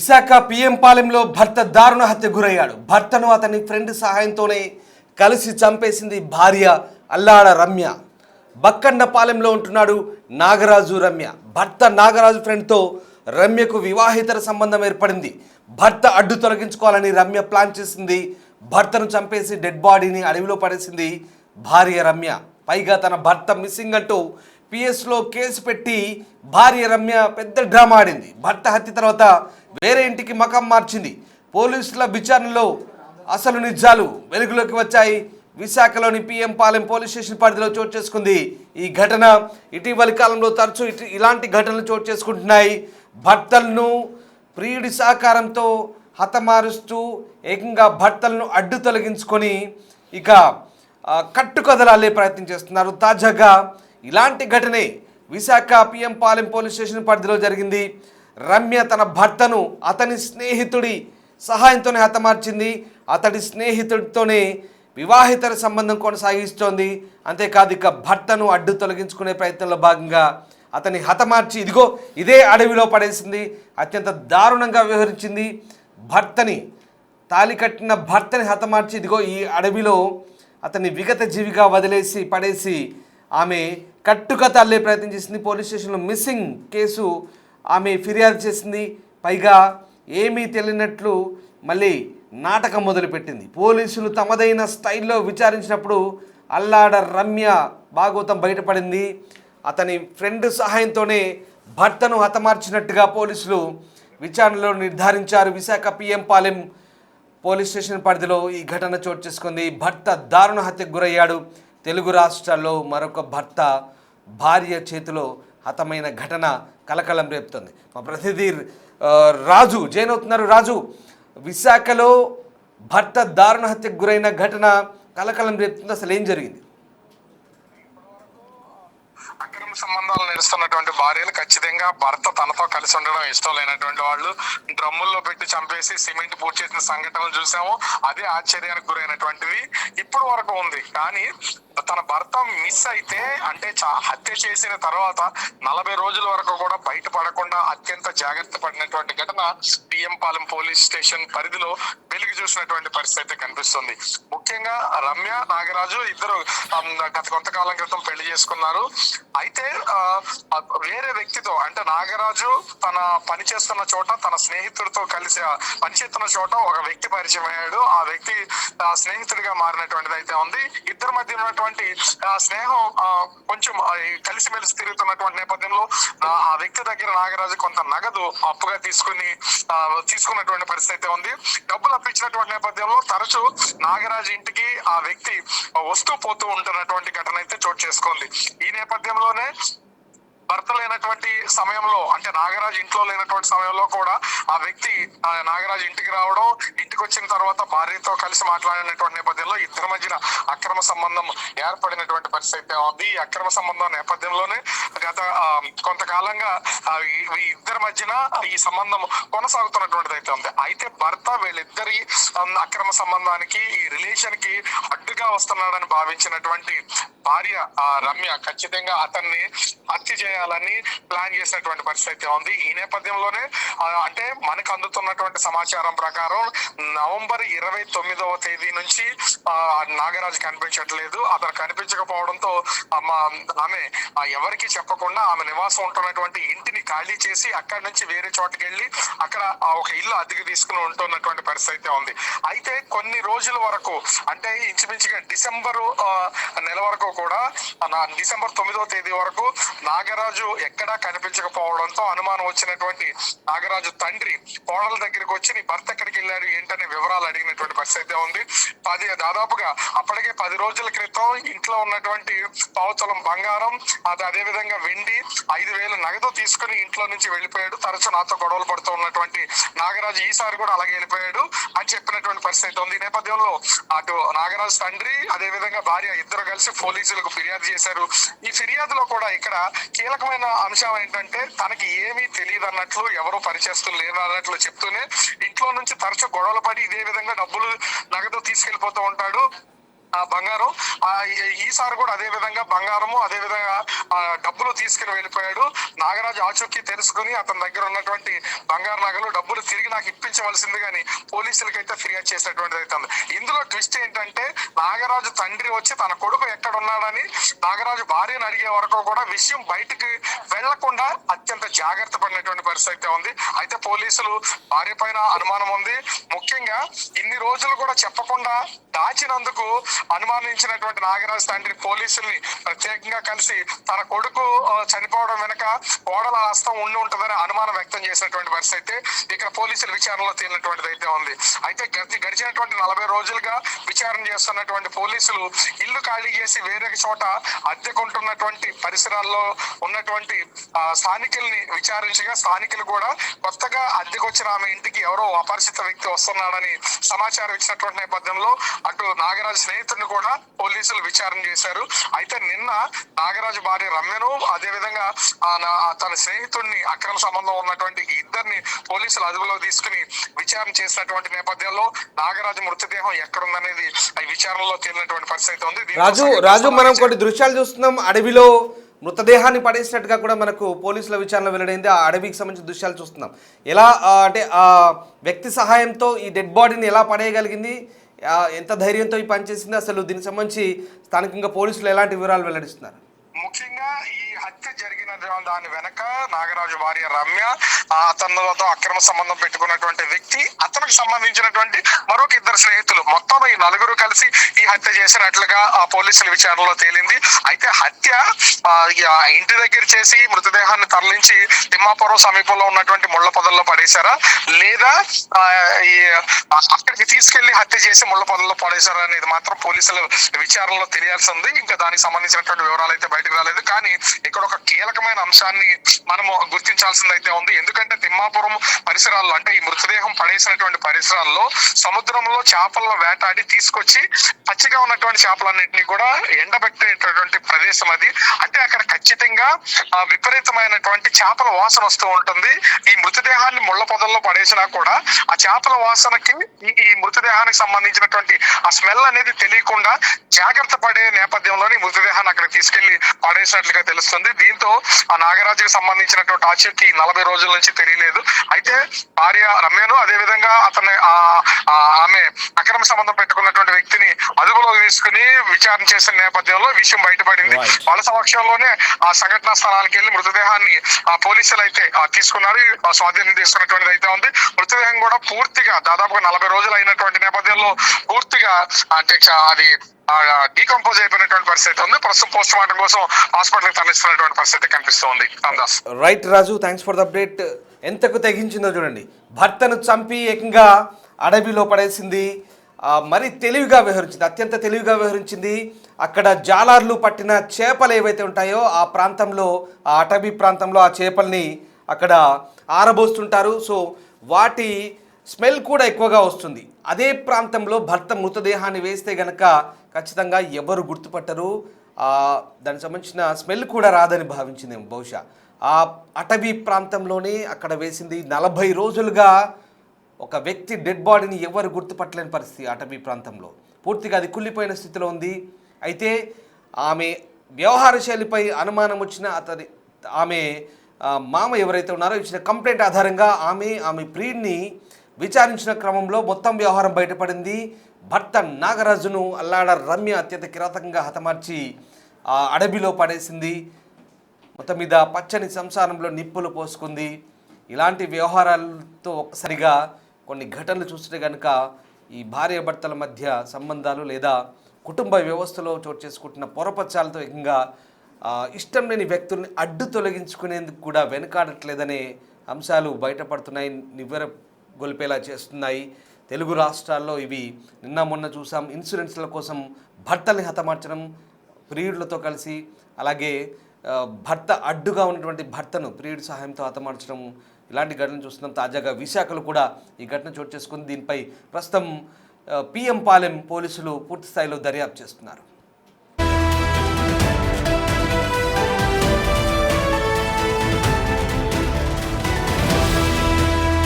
Visakha PM పాలెంలో భర్త దారుణ హత్య గురయ్యాడు. భర్తను అతని ఫ్రెండ్ సహాయంతోనే కలిసి చంపేసింది భార్య అల్లాడ రమ్య. బక్కండపాలెంలో ఉంటున్నాడు నాగరాజు. రమ్య భర్త నాగరాజు ఫ్రెండ్తో రమ్యకు వివాహేతర సంబంధం ఏర్పడింది. భర్త అడ్డు తొలగించుకోవాలని రమ్య ప్లాన్ చేసింది. భర్తను చంపేసి డెడ్ బాడీని అడవిలో పడేసింది భార్య రమ్య. పైగా తన భర్త మిస్సింగ్ అంటూ పిఎస్లో కేసు పెట్టి భార్య రమ్య పెద్ద డ్రామా ఆడింది. భర్త హత్య తర్వాత వేరే ఇంటికి మకం మార్చింది. పోలీసుల విచారణలో అసలు నిజాలు వెలుగులోకి వచ్చాయి. విశాఖలోని పిఎం పాలెం పోలీస్ స్టేషన్ పరిధిలో చోటు చేసుకుంది ఈ ఘటన. ఇటీవలి కాలంలో తరచూ ఇలాంటి ఘటనలు చోటు చేసుకుంటున్నాయి. భర్తలను ప్రియుడి సహకారంతో హతమారుస్తూ ఏకంగా భర్తలను అడ్డు తొలగించుకొని ఇక కట్టుకథలు అల్లే ప్రయత్నం చేస్తున్నారు. తాజాగా ఇలాంటి ఘటనే Visakha PM Palem police station పరిధిలో జరిగింది. రమ్య తన భర్తను అతని స్నేహితుడి సహాయంతోనే హతమార్చింది. అతడి స్నేహితుడితోనే వివాహితర సంబంధం కొనసాగిస్తోంది. అంతేకాదు ఇక భర్తను అడ్డు తొలగించుకునే ప్రయత్నంలో భాగంగా అతని హతమార్చి ఇదే అడవిలో పడేసింది. అత్యంత దారుణంగా వ్యవహరించింది. భర్తని తాళి కట్టిన భర్తని హతమార్చి ఈ అడవిలో అతన్ని విగత జీవిగా పడేసి ఆమె కట్టుకథ అల్లే ప్రయత్నం చేసింది. పోలీస్ స్టేషన్లో మిస్సింగ్ కేసు ఆమె ఫిర్యాదు చేసింది. పైగా ఏమీ తెలియనట్లు మళ్ళీ నాటకం మొదలుపెట్టింది. పోలీసులు తమదైన స్టైల్లో విచారించినప్పుడు అల్లాడ రమ్య భాగవతం బయటపడింది. అతని ఫ్రెండ్ సహాయంతోనే భర్తను హతమార్చినట్టుగా పోలీసులు విచారణలో నిర్ధారించారు. Visakha PM Palem police station పరిధిలో ఈ ఘటన చోటు చేసుకుంది. భర్త దారుణ హత్యకు గురయ్యాడు. తెలుగు రాష్ట్రాల్లో మరొక భర్త భార్య చేతిలో హతమైన ఘటన కలకలం రేపుతుంది. మా ప్రతినిధి రాజు జైన్ అవుతున్నారు. రాజు, విశాఖలో భర్త దారుణ హత్యకు గురైన ఘటన కలకలం రేపుతుంది. అసలు ఏం జరిగింది? అక్రమ సంబంధాలు నడుస్తున్నటువంటి భార్యలు ఖచ్చితంగా భర్త తనతో కలిసి ఉండడం ఇష్టం లేనటువంటి వాళ్ళు డ్రమ్ముల్లో పెట్టి చంపేసి సిమెంట్ పూర్తి చేసిన సంఘటనలు చూసాము. అదే ఆశ్చర్యానికి గురైనటువంటిది ఇప్పుడు వరకు ఉంది. కానీ తన భర్త మిస్ అయితే అంటే హత్య చేసిన తర్వాత 40 రోజుల వరకు కూడా బయటపడకుండా అత్యంత జాగ్రత్త పడినటువంటి ఘటన పిఎం పాలెం పోలీస్ స్టేషన్ పరిధిలో వెలుగు చూసినటువంటి పరిస్థితి కనిపిస్తుంది. ముఖ్యంగా రమ్య నాగరాజు ఇద్దరు గత కొంతకాలం క్రితం పెళ్లి చేసుకున్నారు. అయితే వేరే వ్యక్తితో అంటే నాగరాజు తన పనిచేస్తున్న చోట తన స్నేహితుడితో కలిసి పనిచేస్తున్న చోట ఒక వ్యక్తి పరిచయం అయ్యాడు. ఆ వ్యక్తి స్నేహితుడిగా మారినటువంటిది అయితే ఉంది. ఇద్దరి మధ్య ఉన్నటువంటి స్నేహం కొంచెం కలిసిమెలిసి తిరుగుతున్నటువంటి నేపథ్యంలో ఆ వ్యక్తి దగ్గర నాగరాజు కొంత నగదు అప్పుగా తీసుకున్నటువంటి పరిస్థితి అయితే ఉంది. డబ్బులు అప్పించినటువంటి నేపథ్యంలో తరచూ నాగరాజు ఇంటికి ఆ వ్యక్తి వస్తూ పోతూ ఉంటున్నటువంటి ఘటన అయితే చోటు చేసుకుంది. ఈ నేపథ్యంలోనే భర్త లేనటువంటి సమయంలో అంటే నాగరాజు ఇంట్లో లేనటువంటి సమయంలో కూడా ఆ వ్యక్తి నాగరాజు ఇంటికి రావడం, ఇంటికి వచ్చిన తర్వాత భార్యతో కలిసి మాట్లాడినటువంటి నేపథ్యంలో ఇద్దరి మధ్యన అక్రమ సంబంధం ఏర్పడినటువంటి పరిస్థితి ఉంది. ఈ అక్రమ సంబంధం నేపథ్యంలోనే గత కొంతకాలంగా ఈ ఇద్దరి మధ్యన ఈ సంబంధం కొనసాగుతున్నటువంటిది అయితే ఉంది. అయితే భర్త వీళ్ళిద్దరి అక్రమ సంబంధానికి ఈ రిలేషన్ కి అడ్డుగా వస్తున్నాడని భావించినటువంటి భార్య రమ్య ఖచ్చితంగా అతన్ని హత్య చేయాలని ప్లాన్ చేసినటువంటి పరిస్థితి ఉంది. ఈ నేపథ్యంలోనే అంటే మనకు అందుతున్నటువంటి సమాచారం ప్రకారం నవంబర్ 29వ తేదీ నుంచి నాగరాజు కనిపించట్లేదు. అతను కనిపించకపోవడంతో ఆమె ఎవరికి చెప్పకుండా ఆమె నివాసం ఉంటున్నటువంటి ఇంటిని ఖాళీ చేసి అక్కడి నుంచి వేరే చోటుకి వెళ్ళి అక్కడ ఒక ఇల్లు అద్దెకి తీసుకుని ఉంటున్నటువంటి పరిస్థితి ఉంది. అయితే కొన్ని రోజుల వరకు అంటే ఇంచుమించుగా డిసెంబర్ నెల వరకు కూడా డిసెంబర్ 9వ తేదీ వరకు నాగరాజు ఎక్కడా కనిపించకపోవడంతో అనుమానం వచ్చినటువంటి నాగరాజు తండ్రి కోడల దగ్గరికి వచ్చి నీ భర్త ఎక్కడికి వెళ్ళాడు ఏంటనే వివరాలు అడిగినటువంటి పరిస్థితి ఉంది. దాదాపుగా అప్పటికే 10 రోజుల క్రితం ఇంట్లో ఉన్నటువంటి పావుతలం బంగారం అదే విధంగా వెండి 5,000 నగదు తీసుకుని ఇంట్లో నుంచి వెళ్ళిపోయాడు. తరచు నాతో గొడవలు పడుతూ ఉన్నటువంటి నాగరాజు ఈసారి కూడా అలాగే వెళ్ళిపోయాడు అని చెప్పినటువంటి పరిస్థితి ఉంది. ఈ నేపథ్యంలో అటు నాగరాజు తండ్రి అదే విధంగా భార్య ఇద్దరు కలిసి పోలీసులకు ఫిర్యాదు చేశారు. ఈ ఫిర్యాదులో కూడా ఇక్కడ కీలకమైన అంశం ఏంటంటే తనకి ఏమీ తెలియదు అన్నట్లు, ఎవరు పరిచయస్తులు లేరు అన్నట్లు చెప్తూనే ఇంట్లో నుంచి తరచు గొడవలు పడి ఇదే విధంగా డబ్బులు నగదు తీసుకెళ్లిపోతూ ఉంటాడు. బంగారం. ఈసారి కూడా అదే విధంగా బంగారము, అదే విధంగా డబ్బులు తీసుకుని వెళ్ళిపోయాడు. నాగరాజు ఆచూకీ తెలుసుకుని అతని దగ్గర ఉన్నటువంటి బంగారు నగలు, డబ్బులు తిరిగి నాకు ఇప్పించవలసింది కానీ పోలీసులకైతే ఫిర్యాదు చేసినటువంటిది అయితే ఉంది. ఇందులో ట్విస్ట్ ఏంటంటే నాగరాజు తండ్రి వచ్చి తన కొడుకు ఎక్కడ ఉన్నాడని నాగరాజు భార్యను అడిగే వరకు కూడా విషయం బయటికి వెళ్లకుండా అత్యంత జాగ్రత్త పడినటువంటి పరిస్థితి అయితే ఉంది. అయితే పోలీసులు భార్య పైన అనుమానం ఉంది. ముఖ్యంగా ఇన్ని రోజులు కూడా చెప్పకుండా దాచినందుకు అనుమానించినటువంటి నాగరాజు తండ్రి పోలీసుల్ని ప్రత్యేకంగా కలిసి తన కొడుకు చనిపోవడం వెనక కోడల హస్తం ఉండి ఉంటుందని అనుమానం వ్యక్తం చేసినటువంటి పరిస్థితి అయితే ఇక్కడ పోలీసుల విచారణలో తేలినటువంటిది అయితే ఉంది. అయితే గడిచినటువంటి 40 రోజులుగా విచారణ చేస్తున్నటువంటి పోలీసులు ఇల్లు ఖాళీ చేసి వేరే చోట అద్దెకుంటున్నటువంటి పరిసరాల్లో ఉన్నటువంటి స్థానికుల్ని విచారించగా స్థానికులు కూడా కొత్తగా అద్దెకొచ్చిన ఆమె ఇంటికి ఎవరో అపరిచిత వ్యక్తి వస్తున్నాడని సమాచారం ఇచ్చినటువంటి నేపథ్యంలో అటు నాగరాజు స్నేహితుడిని కూడా పోలీసులు విచారణ చేశారు. అయితే నిన్న నాగరాజు భార్య రమ్యను, అదే విధంగా తన స్నేహితుడిని అక్రమ సంబంధం ఉన్నటువంటి ఇద్దరిని పోలీసులు అదుపులో తీసుకుని విచారణ చేసినటువంటి నేపథ్యంలో నాగరాజు మృతదేహం ఎక్కడుందనేది విచారణలో తేలినటువంటి పరిస్థితి ఉంది. రాజు మనం కొన్ని దృశ్యాలు చూస్తున్నాం. అడవిలో మృతదేహాన్ని పడేసినట్టుగా కూడా మనకు పోలీసుల విచారణ వెల్లడైంది. ఆ అడవికి సంబంధించిన దృశ్యాలు చూస్తున్నాం. ఎలా అంటే ఆ వ్యక్తి సహాయంతో ఈ డెడ్ బాడీని ఎలా పడేయగలిగింది, ఎంత ధైర్యంతో ఈ పనిచేసింది, అసలు దీనికి సంబంధించి స్థానికంగా పోలీసులు ఎలాంటి వివరాలు వెల్లడిస్తున్నారు? ముఖ్యంగా ఈ హత్య జరిగిన దాని వెనక నాగరాజు భార్య రమ్య, అతనితో అక్రమ సంబంధం పెట్టుకున్నటువంటి వ్యక్తి, అతనికి సంబంధించినటువంటి మరొక ఇద్దరు స్నేహితులు, మొత్తం ఈ నలుగురు కలిసి ఈ హత్య చేసినట్లుగా పోలీసుల విచారణలో తేలింది. అయితే హత్య ఇంటి దగ్గర చేసి మృతదేహాన్ని తరలించి తిమ్మాపురం సమీపంలో ఉన్నటువంటి ముళ్ల పొదల్లో పడేశారా, లేదా అక్కడికి తీసుకెళ్లి హత్య చేసి ముళ్ల పొదల్లో పడేశారా అనేది మాత్రం పోలీసుల విచారణలో తెలియాల్సి ఉంది. ఇంకా దానికి సంబంధించినటువంటి వివరాలు అయితే బయటకు రాలేదు. కానీ ఇక్కడ ఒక కీలకమైన అంశాన్ని మనము గుర్తించాల్సింది అయితే ఉంది. ఎందుకంటే తిమ్మాపురం పరిసరాల్లో, అంటే ఈ మృతదేహం పడేసినటువంటి పరిసరాల్లో సముద్రంలో చేపలను వేటాడి తీసుకొచ్చి పచ్చిగా ఉన్నటువంటి చేపలన్నింటినీ కూడా ఎండబెట్టేటటువంటి ప్రదేశం అది. అంటే అక్కడ ఖచ్చితంగా విపరీతమైనటువంటి చేపల వాసన వస్తూ ఉంటుంది. ఈ మృతదేహాన్ని ముళ్ల పొదల్లో పడేసినా కూడా ఆ చేపల వాసనకి ఈ మృతదేహానికి సంబంధించినటువంటి ఆ స్మెల్ అనేది తెలియకుండా జాగ్రత్త పడే నేపథ్యంలోని మృతదేహాన్ని అక్కడికి తీసుకెళ్లి పడేసినట్లుగా తెలుస్తుంది. దీంతో ఆ నాగరాజుకి సంబంధించినటువంటి ఆచూకీ 40 రోజుల నుంచి తెలియలేదు. అయితే భార్య రమ్యను, అదే విధంగా అతన్ని ఆమె అక్రమ సంబంధం పెట్టుకున్నటువంటి వ్యక్తిని అదుపులో తీసుకుని విచారణ చేసిన నేపథ్యంలో విషయం బయటపడింది. వాళ్ళ సమక్షంలోనే ఆ సంఘటనా స్థలానికి వెళ్లి మృతదేహాన్ని పోలీసులు అయితే తీసుకున్నారు, స్వాధీనం తీసుకున్నటువంటిది అయితే ఉంది. మృతదేహం కూడా పూర్తిగా దాదాపుగా 40 రోజులు అయినటువంటి నేపథ్యంలో పూర్తిగా అంటే అది డీకంపోజ్ అయిపోయినటువంటి పరిస్థితి ఉంది. ప్రస్తుతం పోస్ట్ మార్టం కోసం హాస్పిటల్కి తరలిస్తున్నటువంటి పరిస్థితి కనిపిస్తుంది. Right Raju, thanks for the update. ఎంతకు తెగించిందో చూడండి, భర్తను చంపి ఏకంగా అడవిలో పడేసింది. మరి తెలివిగా వ్యవహరించింది, అత్యంత తెలివిగా వ్యవహరించింది. అక్కడ జాలార్లు పట్టిన చేపలు ఏవైతే ఉంటాయో ఆ ప్రాంతంలో, ఆ అటవీ ప్రాంతంలో ఆ చేపల్ని అక్కడ ఆరబోస్తుంటారు. సో వాటి స్మెల్ కూడా ఎక్కువగా వస్తుంది. అదే ప్రాంతంలో భర్త మృతదేహాన్ని వేస్తే గనక ఖచ్చితంగా ఎవరు గుర్తుపట్టరు, దానికి సంబంధించిన స్మెల్ కూడా రాదని భావించిందేమో బహుశా. ఆ అటవీ ప్రాంతంలోనే అక్కడ వేసింది. 40 రోజులుగా ఒక వ్యక్తి డెడ్ బాడీని ఎవరు గుర్తుపట్టలేని పరిస్థితి అటవీ ప్రాంతంలో. పూర్తిగా అది కుళ్ళిపోయిన స్థితిలో ఉంది. అయితే ఆమె వ్యవహార శైలిపై అనుమానం వచ్చిన ఆమె మామ ఎవరైతే ఉన్నారో ఇచ్చిన కంప్లైంట్ ఆధారంగా ఆమె ప్రియుడిని విచారించిన క్రమంలో మొత్తం వ్యవహారం బయటపడింది. భర్త నాగరాజును అల్లాడ రమ్య అత్యంత కిరాతకంగా హతమార్చి ఆ అడవిలో పడేసింది. మొత్తం మీద పచ్చని సంసారంలో నిప్పులు పోసుకుంది. ఇలాంటి వ్యవహారాలతో ఒక్కసారిగా కొన్ని ఘటనలు చూస్తే కనుక ఈ భార్యాభర్తల మధ్య సంబంధాలు లేదా కుటుంబ వ్యవస్థలో చోటు చేసుకుంటున్న పొరపచ్చాలతో ఏకంగా ఇష్టం లేని వ్యక్తుల్ని అడ్డు తొలగించుకునేందుకు కూడా వెనుకాడట్లేదనే అంశాలు బయటపడుతున్నాయి, నివ్వెర గొలిపేలా చేస్తున్నాయి. తెలుగు రాష్ట్రాల్లో ఇవి నిన్న మొన్న చూసాం. ఇన్సూరెన్స్ల కోసం భర్తల్ని హతమార్చడం ప్రియుడిలతో కలిసి, అలాగే భర్త అడ్డుగా ఉన్నటువంటి భర్తను ప్రియుడి సహాయంతో హతమార్చడం, ఇలాంటి ఘటనలు చూస్తున్నాం. తాజాగా విశాఖలో కూడా ఈ ఘటన చోటు చేసుకుంది. దీనిపై ప్రస్తుతం PM పాలెం పోలీసులు పూర్తి స్థాయిలో దర్యాప్తు చేస్తున్నారు.